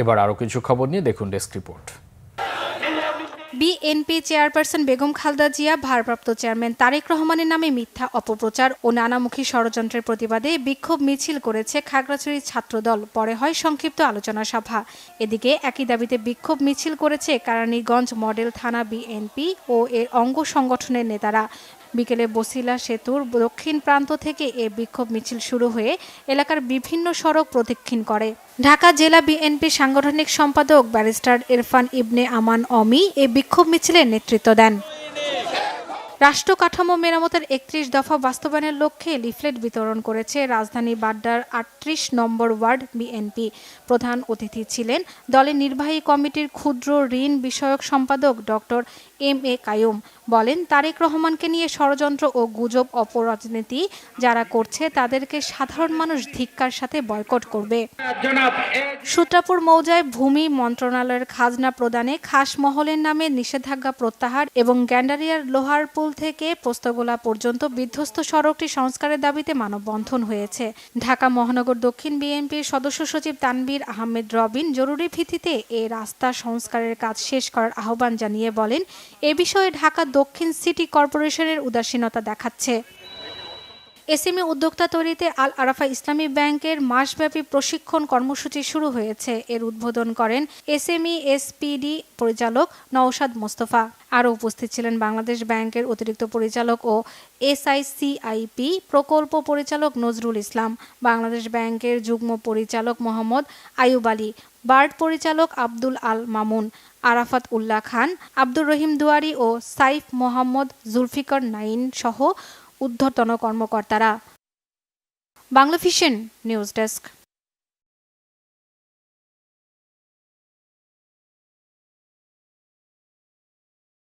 এবার আরও কিছু খবর নিয়ে দেখুন desk report. BNP chairperson Begum Khaleda Zia ভারপ্রাপ্ত চেয়ারম্যান তারেক রহমানের নামে মিথ্যা অপপ্রচার ও নানামুখী ষড়যন্ত্রের প্রতিবাদে বিক্ষোভ মিছিল করেছে খাগড়াছড়ি ছাত্রদল। পরে হয় সংক্ষিপ্ত আলোচনা সভা। এদিকে একই দাবিতে বিক্ষোভ মিছিল করেছে কেরানীগঞ্জ মডেল থানা বিএনপি ও এর অঙ্গ সংগঠনের নেতারা। বিকেলে বছিলা সেতুর দক্ষিণ প্রান্ত থেকে এ বিক্ষোভ মিছিল শুরু হয়ে এলাকার বিভিন্ন সড়ক প্রদক্ষিণ করে। ঢাকা জেলা বিএনপির সাংগঠনিক সম্পাদক ব্যারিস্টার ইরফান ইবনে আমান অমি এ বিক্ষোভ মিছিলের নেতৃত্ব দেন। রাষ্ট্র কাঠামো মেরামতের ৩১ দফা বাস্তবায়নের লক্ষ্যে লিফলেট বিতরণ করেছে রাজধানী বাড্ডার ৩৮ নম্বর ওয়ার্ড বিএনপি। প্রধান অতিথি ছিলেন দলের নির্বাহী কমিটির ক্ষুদ্র ঋণ বিষয়ক সম্পাদক ডক্টর এম.এ. কাইয়ুম। বলেন, তারেক রহমানকে নিয়ে ষড়যন্ত্র ও গুজব অপরাজনীতি যারা করছে তাদেরকে সাধারণ মানুষ ধিক্কার সাথে বয়কট করবে। সূত্রাপুর মৌজায় ভূমি মন্ত্রণালয়ের খাজনা প্রদানে খাস মহলের নামে নিষেধাজ্ঞা প্রত্যাহার এবং গ্যান্ডারিয়ার লোহারপুল থেকে পোস্তগোলা পর্যন্ত বিধ্বস্ত সড়কটি সংস্কারের দাবিতে মানববন্ধন হয়েছে। ঢাকা মহানগর দক্ষিণ বিএনপির সদস্য সচিব তানভীর আহমেদ রবিন জরুরি ভিত্তিতে এ রাস্তা সংস্কারের কাজ শেষ করার আহ্বান জানিয়ে বলেন, এ বিষয়ে ঢাকা দক্ষিণ সিটি কর্পোরেশনের উদাসীনতা দেখাচ্ছে। এসএমই উদ্যোক্তা তৈরিতে আল আরাফা ইসলামী ব্যাংকের মাসব্যাপী প্রশিক্ষণ কর্মসূচি শুরু হয়েছে। এর উদ্বোধন করেন এসএমই এসপিডি পরিচালক নওশাদ মোস্তফা। আরও উপস্থিত ছিলেন বাংলাদেশ ব্যাংকের অতিরিক্ত পরিচালক ও এসআইসিআইপি প্রকল্প পরিচালক নজরুল ইসলাম, বাংলাদেশ ব্যাংকের যুগ্ম পরিচালক মোহাম্মদ আয়ুব আলী, বার্ড পরিচালক আব্দুল আল মামুন, আরাফাত উল্লাহ খান, আব্দুর রহিম দুয়ারি ও সাইফ মোহাম্মদ জুলফিকার নাইন সহ ঊর্ধ্বতন কর্মকর্তারা। Banglavision news desk.